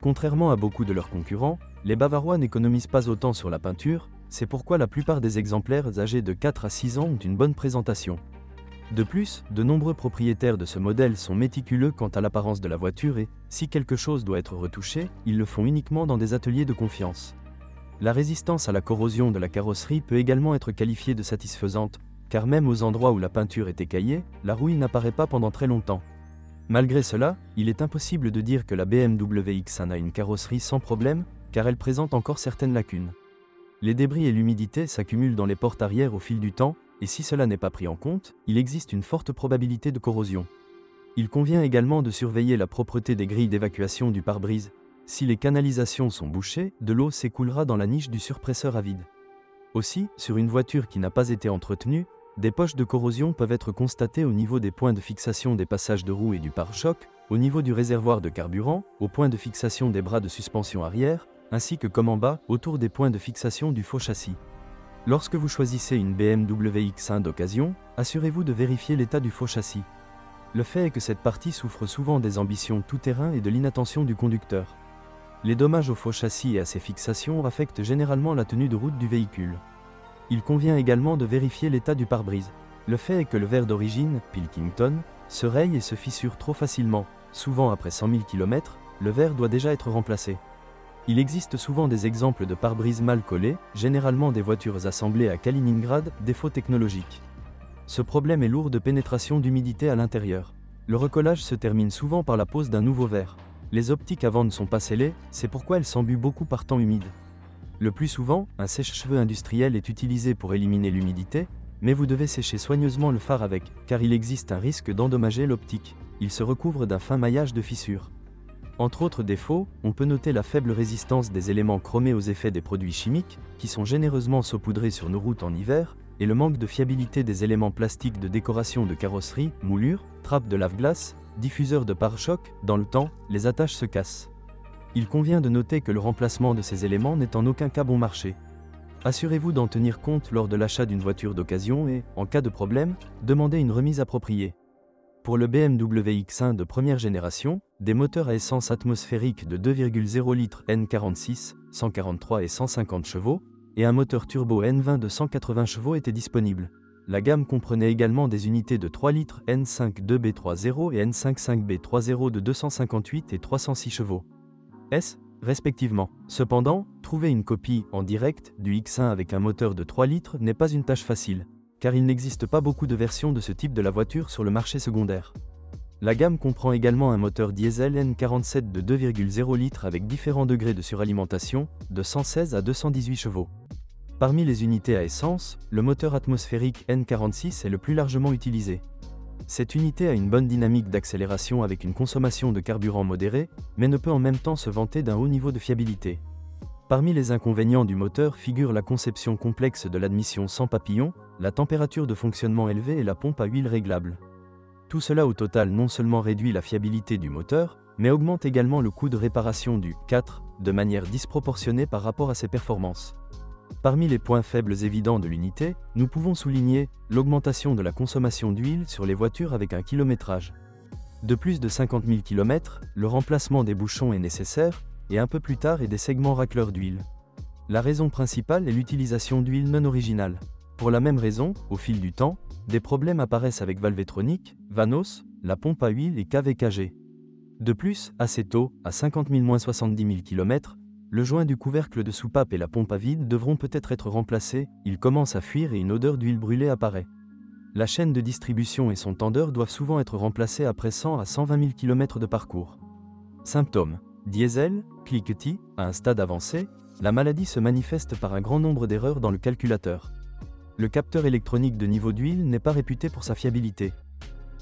Contrairement à beaucoup de leurs concurrents, les Bavarois n'économisent pas autant sur la peinture, c'est pourquoi la plupart des exemplaires âgés de 4 à 6 ans ont une bonne présentation. De plus, de nombreux propriétaires de ce modèle sont méticuleux quant à l'apparence de la voiture et, si quelque chose doit être retouché, ils le font uniquement dans des ateliers de confiance. La résistance à la corrosion de la carrosserie peut également être qualifiée de satisfaisante, car même aux endroits où la peinture est écaillée, la rouille n'apparaît pas pendant très longtemps. Malgré cela, il est impossible de dire que la BMW X1 a une carrosserie sans problème, car elle présente encore certaines lacunes. Les débris et l'humidité s'accumulent dans les portes arrière au fil du temps, et si cela n'est pas pris en compte, il existe une forte probabilité de corrosion. Il convient également de surveiller la propreté des grilles d'évacuation du pare-brise. Si les canalisations sont bouchées, de l'eau s'écoulera dans la niche du surpresseur à vide. Aussi, sur une voiture qui n'a pas été entretenue, des poches de corrosion peuvent être constatées au niveau des points de fixation des passages de roues et du pare-choc, au niveau du réservoir de carburant, au point de fixation des bras de suspension arrière, ainsi que comme en bas, autour des points de fixation du faux châssis. Lorsque vous choisissez une BMW X1 d'occasion, assurez-vous de vérifier l'état du faux châssis. Le fait est que cette partie souffre souvent des ambitions tout-terrain et de l'inattention du conducteur. Les dommages au faux châssis et à ses fixations affectent généralement la tenue de route du véhicule. Il convient également de vérifier l'état du pare-brise. Le fait est que le verre d'origine, Pilkington, se raye et se fissure trop facilement. Souvent après 100 000 km, le verre doit déjà être remplacé. Il existe souvent des exemples de pare-brise mal collés, généralement des voitures assemblées à Kaliningrad, défaut technologique. Ce problème est lourd de pénétration d'humidité à l'intérieur. Le recollage se termine souvent par la pose d'un nouveau verre. Les optiques avant ne sont pas scellées, c'est pourquoi elles s'embuent beaucoup par temps humide. Le plus souvent, un sèche-cheveux industriel est utilisé pour éliminer l'humidité, mais vous devez sécher soigneusement le phare avec, car il existe un risque d'endommager l'optique. Il se recouvre d'un fin maillage de fissures. Entre autres défauts, on peut noter la faible résistance des éléments chromés aux effets des produits chimiques, qui sont généreusement saupoudrés sur nos routes en hiver, et le manque de fiabilité des éléments plastiques de décoration de carrosserie, moulures, trappes de lave-glace, diffuseurs de pare-choc, dans le temps, les attaches se cassent. Il convient de noter que le remplacement de ces éléments n'est en aucun cas bon marché. Assurez-vous d'en tenir compte lors de l'achat d'une voiture d'occasion et, en cas de problème, demandez une remise appropriée. Pour le BMW X1 de première génération, des moteurs à essence atmosphérique de 2,0 litres N46, 143 et 150 chevaux, et un moteur turbo N20 de 180 chevaux étaient disponibles. La gamme comprenait également des unités de 3 litres N52B30 et N55B30 de 258 et 306 chevaux. Respectivement. Cependant, trouver une copie en direct du X1 avec un moteur de 3 litres n'est pas une tâche facile, car il n'existe pas beaucoup de versions de ce type de la voiture sur le marché secondaire. La gamme comprend également un moteur diesel N47 de 2,0 litres avec différents degrés de suralimentation, de 116 à 218 chevaux. Parmi les unités à essence, le moteur atmosphérique N46 est le plus largement utilisé. Cette unité a une bonne dynamique d'accélération avec une consommation de carburant modérée, mais ne peut en même temps se vanter d'un haut niveau de fiabilité. Parmi les inconvénients du moteur figurent la conception complexe de l'admission sans papillon, la température de fonctionnement élevée et la pompe à huile réglable. Tout cela au total non seulement réduit la fiabilité du moteur, mais augmente également le coût de réparation du 4 de manière disproportionnée par rapport à ses performances. Parmi les points faibles évidents de l'unité, nous pouvons souligner l'augmentation de la consommation d'huile sur les voitures avec un kilométrage de plus de 50 000 km, le remplacement des bouchons est nécessaire, et un peu plus tard et des segments racleurs d'huile. La raison principale est l'utilisation d'huile non originale. Pour la même raison, au fil du temps, des problèmes apparaissent avec Valvetronic, Vanos, la pompe à huile et KVKG. De plus, assez tôt, à 50 000-70 000 km, le joint du couvercle de soupape et la pompe à vide devront peut-être être remplacés, ils commencent à fuir et une odeur d'huile brûlée apparaît. La chaîne de distribution et son tendeur doivent souvent être remplacés après 100 à 120 000 km de parcours. Symptômes: diesel, cliquetis, à un stade avancé, la maladie se manifeste par un grand nombre d'erreurs dans le calculateur. Le capteur électronique de niveau d'huile n'est pas réputé pour sa fiabilité.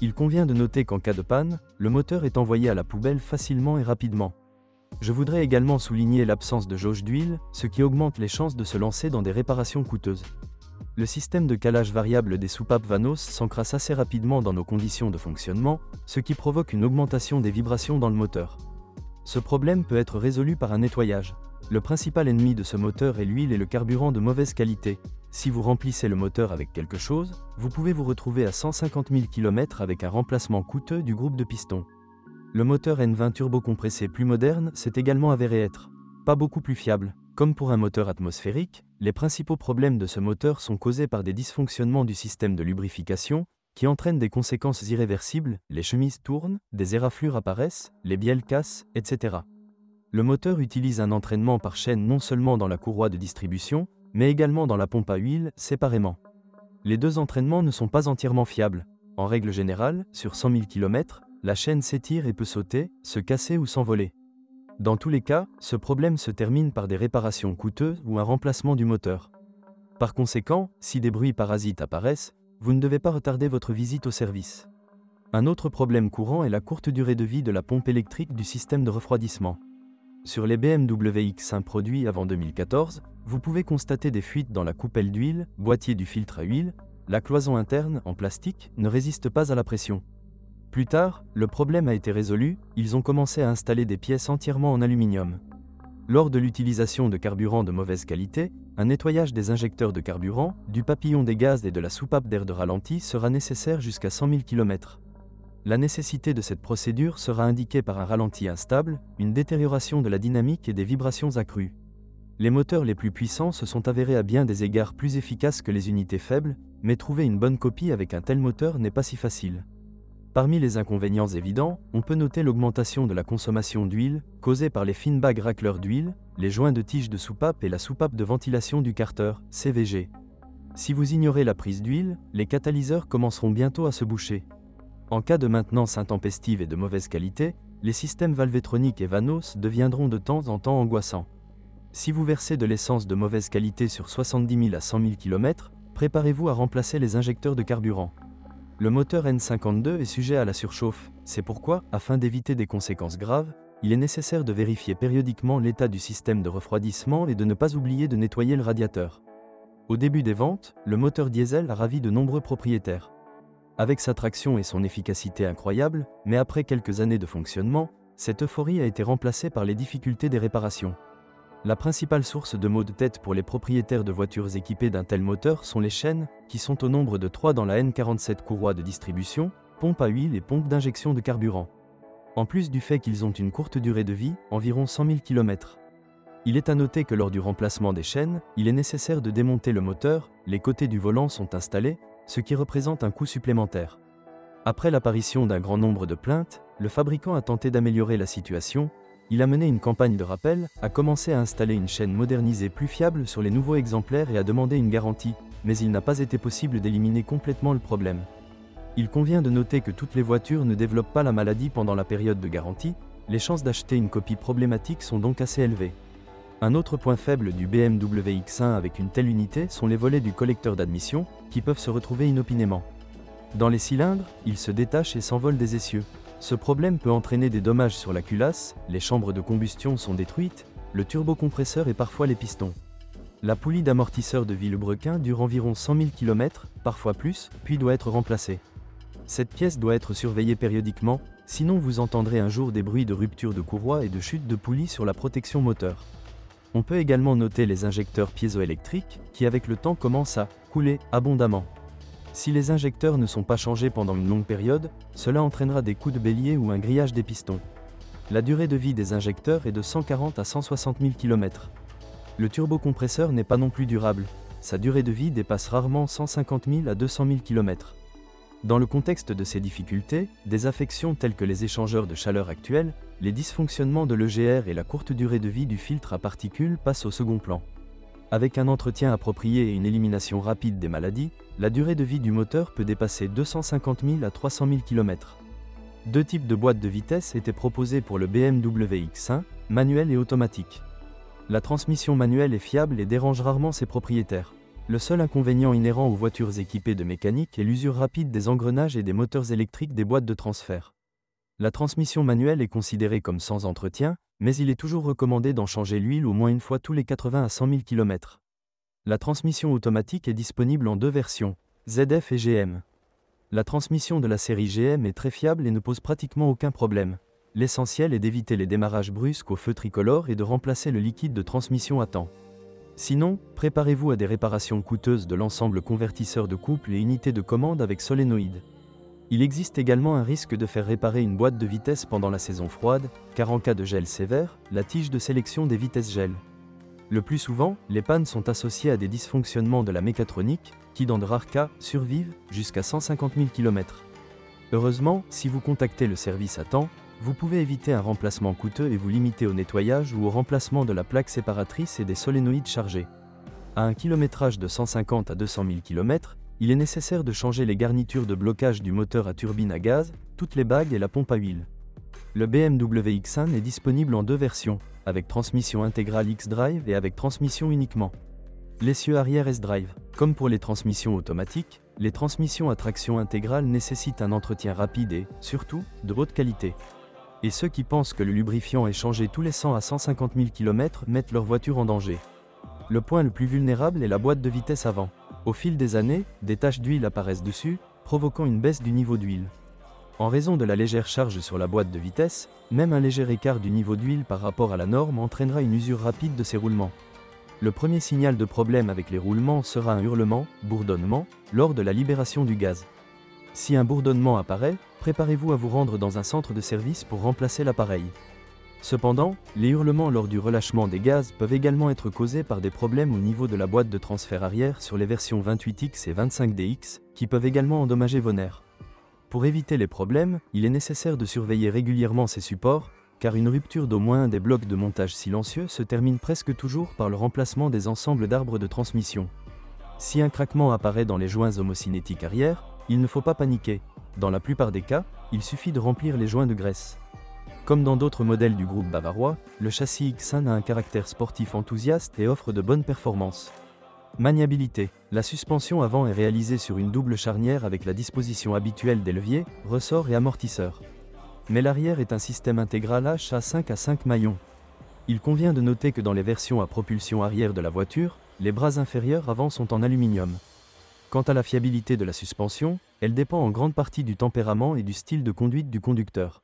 Il convient de noter qu'en cas de panne, le moteur est envoyé à la poubelle facilement et rapidement. Je voudrais également souligner l'absence de jauge d'huile, ce qui augmente les chances de se lancer dans des réparations coûteuses. Le système de calage variable des soupapes Vanos s'encrasse assez rapidement dans nos conditions de fonctionnement, ce qui provoque une augmentation des vibrations dans le moteur. Ce problème peut être résolu par un nettoyage. Le principal ennemi de ce moteur est l'huile et le carburant de mauvaise qualité. Si vous remplissez le moteur avec quelque chose, vous pouvez vous retrouver à 150 000 km avec un remplacement coûteux du groupe de pistons. Le moteur N20 turbocompressé plus moderne s'est également avéré être pas beaucoup plus fiable. Comme pour un moteur atmosphérique, les principaux problèmes de ce moteur sont causés par des dysfonctionnements du système de lubrification, qui entraînent des conséquences irréversibles, les chemises tournent, des éraflures apparaissent, les bielles cassent, etc. Le moteur utilise un entraînement par chaîne non seulement dans la courroie de distribution, mais également dans la pompe à huile, séparément. Les deux entraînements ne sont pas entièrement fiables. En règle générale, sur 100 000 km, la chaîne s'étire et peut sauter, se casser ou s'envoler. Dans tous les cas, ce problème se termine par des réparations coûteuses ou un remplacement du moteur. Par conséquent, si des bruits parasites apparaissent, vous ne devez pas retarder votre visite au service. Un autre problème courant est la courte durée de vie de la pompe électrique du système de refroidissement. Sur les BMW X1 produits avant 2014, vous pouvez constater des fuites dans la coupelle d'huile, boîtier du filtre à huile, la cloison interne, en plastique, ne résiste pas à la pression. Plus tard, le problème a été résolu, ils ont commencé à installer des pièces entièrement en aluminium. Lors de l'utilisation de carburant de mauvaise qualité, un nettoyage des injecteurs de carburant, du papillon des gaz et de la soupape d'air de ralenti sera nécessaire jusqu'à 100 000 km. La nécessité de cette procédure sera indiquée par un ralenti instable, une détérioration de la dynamique et des vibrations accrues. Les moteurs les plus puissants se sont avérés à bien des égards plus efficaces que les unités faibles, mais trouver une bonne copie avec un tel moteur n'est pas si facile. Parmi les inconvénients évidents, on peut noter l'augmentation de la consommation d'huile, causée par les fines bagues racleurs d'huile, les joints de tige de soupape et la soupape de ventilation du carter, CVG. Si vous ignorez la prise d'huile, les catalyseurs commenceront bientôt à se boucher. En cas de maintenance intempestive et de mauvaise qualité, les systèmes valvétroniques et vanos deviendront de temps en temps angoissants. Si vous versez de l'essence de mauvaise qualité sur 70 000 à 100 000 km, préparez-vous à remplacer les injecteurs de carburant. Le moteur N52 est sujet à la surchauffe, c'est pourquoi, afin d'éviter des conséquences graves, il est nécessaire de vérifier périodiquement l'état du système de refroidissement et de ne pas oublier de nettoyer le radiateur. Au début des ventes, le moteur diesel a ravi de nombreux propriétaires. Avec sa traction et son efficacité incroyable, mais après quelques années de fonctionnement, cette euphorie a été remplacée par les difficultés des réparations. La principale source de maux de tête pour les propriétaires de voitures équipées d'un tel moteur sont les chaînes, qui sont au nombre de 3 dans la N47 courroie de distribution, pompe à huile et pompe d'injection de carburant. En plus du fait qu'ils ont une courte durée de vie, environ 100 000 km. Il est à noter que lors du remplacement des chaînes, il est nécessaire de démonter le moteur, les côtés du volant sont installés, ce qui représente un coût supplémentaire. Après l'apparition d'un grand nombre de plaintes, le fabricant a tenté d'améliorer la situation. Il a mené une campagne de rappel, a commencé à installer une chaîne modernisée plus fiable sur les nouveaux exemplaires et a demandé une garantie, mais il n'a pas été possible d'éliminer complètement le problème. Il convient de noter que toutes les voitures ne développent pas la maladie pendant la période de garantie, les chances d'acheter une copie problématique sont donc assez élevées. Un autre point faible du BMW X1 avec une telle unité sont les volets du collecteur d'admission, qui peuvent se retrouver inopinément. Dans les cylindres, ils se détachent et s'envolent des essieux. Ce problème peut entraîner des dommages sur la culasse, les chambres de combustion sont détruites, le turbocompresseur et parfois les pistons. La poulie d'amortisseur de Villebrequin dure environ 100 000 km, parfois plus, puis doit être remplacée. Cette pièce doit être surveillée périodiquement, sinon vous entendrez un jour des bruits de rupture de courroie et de chute de poulie sur la protection moteur. On peut également noter les injecteurs piézoélectriques, qui avec le temps commencent à couler abondamment. Si les injecteurs ne sont pas changés pendant une longue période, cela entraînera des coups de bélier ou un grillage des pistons. La durée de vie des injecteurs est de 140 à 160 000 km. Le turbocompresseur n'est pas non plus durable, sa durée de vie dépasse rarement 150 000 à 200 000 km. Dans le contexte de ces difficultés, des affections telles que les échangeurs de chaleur actuels, les dysfonctionnements de l'EGR et la courte durée de vie du filtre à particules passent au second plan. Avec un entretien approprié et une élimination rapide des maladies, la durée de vie du moteur peut dépasser 250 000 à 300 000 km. Deux types de boîtes de vitesse étaient proposés pour le BMW X1, manuel et automatique. La transmission manuelle est fiable et dérange rarement ses propriétaires. Le seul inconvénient inhérent aux voitures équipées de mécanique est l'usure rapide des engrenages et des moteurs électriques des boîtes de transfert. La transmission manuelle est considérée comme sans entretien, mais il est toujours recommandé d'en changer l'huile au moins une fois tous les 80 à 100 000 km. La transmission automatique est disponible en deux versions, ZF et GM. La transmission de la série GM est très fiable et ne pose pratiquement aucun problème. L'essentiel est d'éviter les démarrages brusques au feu tricolore et de remplacer le liquide de transmission à temps. Sinon, préparez-vous à des réparations coûteuses de l'ensemble convertisseur de couple et unité de commande avec solénoïde. Il existe également un risque de faire réparer une boîte de vitesse pendant la saison froide, car en cas de gel sévère, la tige de sélection des vitesses gèle. Le plus souvent, les pannes sont associées à des dysfonctionnements de la mécatronique, qui dans de rares cas, survivent jusqu'à 150 000 km. Heureusement, si vous contactez le service à temps, vous pouvez éviter un remplacement coûteux et vous limiter au nettoyage ou au remplacement de la plaque séparatrice et des solénoïdes chargés. À un kilométrage de 150 à 200 000 km, il est nécessaire de changer les garnitures de blocage du moteur à turbine à gaz, toutes les bagues et la pompe à huile. Le BMW X1 est disponible en deux versions, avec transmission intégrale X-Drive et avec transmission uniquement. L'essieu arrière S-Drive. Comme pour les transmissions automatiques, les transmissions à traction intégrale nécessitent un entretien rapide et, surtout, de haute qualité. Et ceux qui pensent que le lubrifiant est changé tous les 100 à 150 000 km mettent leur voiture en danger. Le point le plus vulnérable est la boîte de vitesse avant. Au fil des années, des taches d'huile apparaissent dessus, provoquant une baisse du niveau d'huile. En raison de la légère charge sur la boîte de vitesse, même un léger écart du niveau d'huile par rapport à la norme entraînera une usure rapide de ses roulements. Le premier signal de problème avec les roulements sera un hurlement, bourdonnement, lors de la libération du gaz. Si un bourdonnement apparaît, préparez-vous à vous rendre dans un centre de service pour remplacer l'appareil. Cependant, les hurlements lors du relâchement des gaz peuvent également être causés par des problèmes au niveau de la boîte de transfert arrière sur les versions 28X et 25DX, qui peuvent également endommager vos nerfs. Pour éviter les problèmes, il est nécessaire de surveiller régulièrement ces supports, car une rupture d'au moins un des blocs de montage silencieux se termine presque toujours par le remplacement des ensembles d'arbres de transmission. Si un craquement apparaît dans les joints homocinétiques arrière, il ne faut pas paniquer. Dans la plupart des cas, il suffit de remplir les joints de graisse. Comme dans d'autres modèles du groupe bavarois, le châssis X1 a un caractère sportif enthousiaste et offre de bonnes performances. Maniabilité. La suspension avant est réalisée sur une double charnière avec la disposition habituelle des leviers, ressorts et amortisseurs. Mais l'arrière est un système intégral HA5 à 5 maillons. Il convient de noter que dans les versions à propulsion arrière de la voiture, les bras inférieurs avant sont en aluminium. Quant à la fiabilité de la suspension, elle dépend en grande partie du tempérament et du style de conduite du conducteur.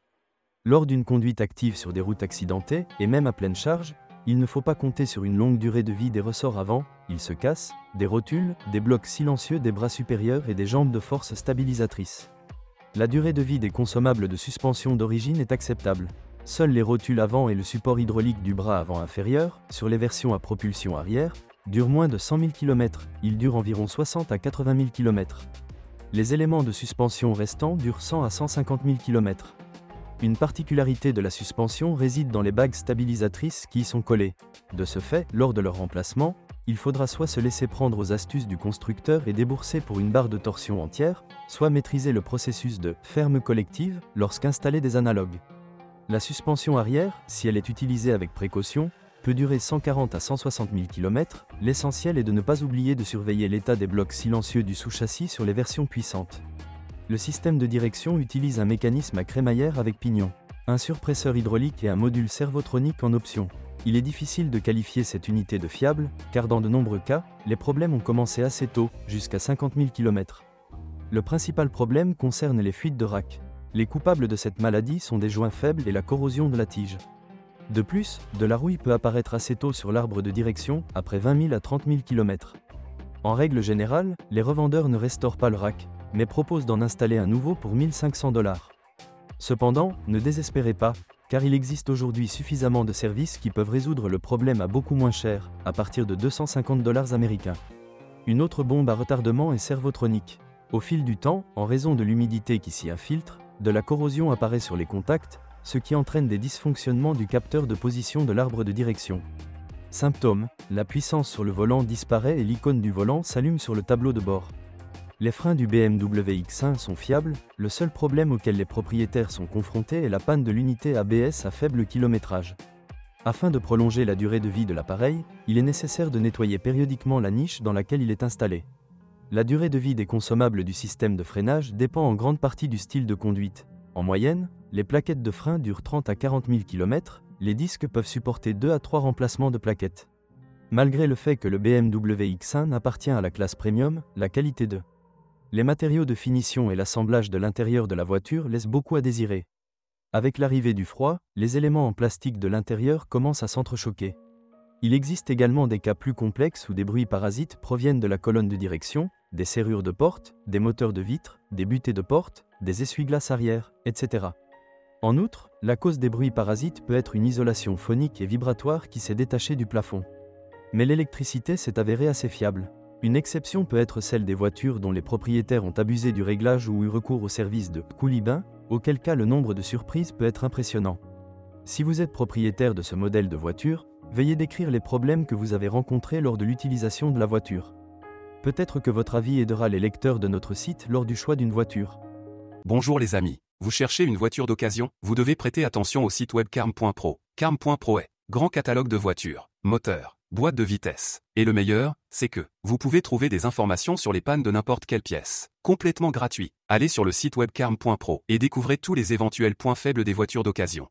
Lors d'une conduite active sur des routes accidentées, et même à pleine charge, il ne faut pas compter sur une longue durée de vie des ressorts avant, ils se cassent, des rotules, des blocs silencieux des bras supérieurs et des jambes de force stabilisatrices. La durée de vie des consommables de suspension d'origine est acceptable. Seuls les rotules avant et le support hydraulique du bras avant inférieur, sur les versions à propulsion arrière, durent moins de 100 000 km, ils durent environ 60 à 80 000 km. Les éléments de suspension restants durent 100 à 150 000 km. Une particularité de la suspension réside dans les bagues stabilisatrices qui y sont collées. De ce fait, lors de leur remplacement, il faudra soit se laisser prendre aux astuces du constructeur et débourser pour une barre de torsion entière, soit maîtriser le processus de ferme collective lorsqu'installer des analogues. La suspension arrière, si elle est utilisée avec précaution, peut durer 140 à 160 000 km, l'essentiel est de ne pas oublier de surveiller l'état des blocs silencieux du sous-châssis sur les versions puissantes. Le système de direction utilise un mécanisme à crémaillère avec pignon, un surpresseur hydraulique et un module servotronique en option. Il est difficile de qualifier cette unité de fiable, car dans de nombreux cas, les problèmes ont commencé assez tôt, jusqu'à 50 000 km. Le principal problème concerne les fuites de rack. Les coupables de cette maladie sont des joints faibles et la corrosion de la tige. De plus, de la rouille peut apparaître assez tôt sur l'arbre de direction, après 20 000 à 30 000 km. En règle générale, les revendeurs ne restaurent pas le rack, mais proposent d'en installer un nouveau pour 1 500 $. Cependant, ne désespérez pas, car il existe aujourd'hui suffisamment de services qui peuvent résoudre le problème à beaucoup moins cher, à partir de 250 $ américains. Une autre bombe à retardement est servotronique. Au fil du temps, en raison de l'humidité qui s'y infiltre, de la corrosion apparaît sur les contacts, ce qui entraîne des dysfonctionnements du capteur de position de l'arbre de direction. Symptômes, la puissance sur le volant disparaît et l'icône du volant s'allume sur le tableau de bord. Les freins du BMW X1 sont fiables, le seul problème auquel les propriétaires sont confrontés est la panne de l'unité ABS à faible kilométrage. Afin de prolonger la durée de vie de l'appareil, il est nécessaire de nettoyer périodiquement la niche dans laquelle il est installé. La durée de vie des consommables du système de freinage dépend en grande partie du style de conduite. En moyenne, les plaquettes de frein durent 30 à 40 000 km, les disques peuvent supporter 2 à 3 remplacements de plaquettes. Malgré le fait que le BMW X1 appartient à la classe premium, la qualité de les matériaux de finition et l'assemblage de l'intérieur de la voiture laissent beaucoup à désirer. Avec l'arrivée du froid, les éléments en plastique de l'intérieur commencent à s'entrechoquer. Il existe également des cas plus complexes où des bruits parasites proviennent de la colonne de direction, des serrures de porte, des moteurs de vitres, des butées de porte, des essuie-glaces arrière, etc. En outre, la cause des bruits parasites peut être une isolation phonique et vibratoire qui s'est détachée du plafond. Mais l'électricité s'est avérée assez fiable. Une exception peut être celle des voitures dont les propriétaires ont abusé du réglage ou eu recours au service de Coulibin, auquel cas le nombre de surprises peut être impressionnant. Si vous êtes propriétaire de ce modèle de voiture, veuillez décrire les problèmes que vous avez rencontrés lors de l'utilisation de la voiture. Peut-être que votre avis aidera les lecteurs de notre site lors du choix d'une voiture. Bonjour les amis, vous cherchez une voiture d'occasion, vous devez prêter attention au site web carm.pro. Carm.pro est grand catalogue de voitures, moteurs, boîtes de vitesse. Et le meilleur, c'est que vous pouvez trouver des informations sur les pannes de n'importe quelle pièce. Complètement gratuit. Allez sur le site web carm.pro et découvrez tous les éventuels points faibles des voitures d'occasion.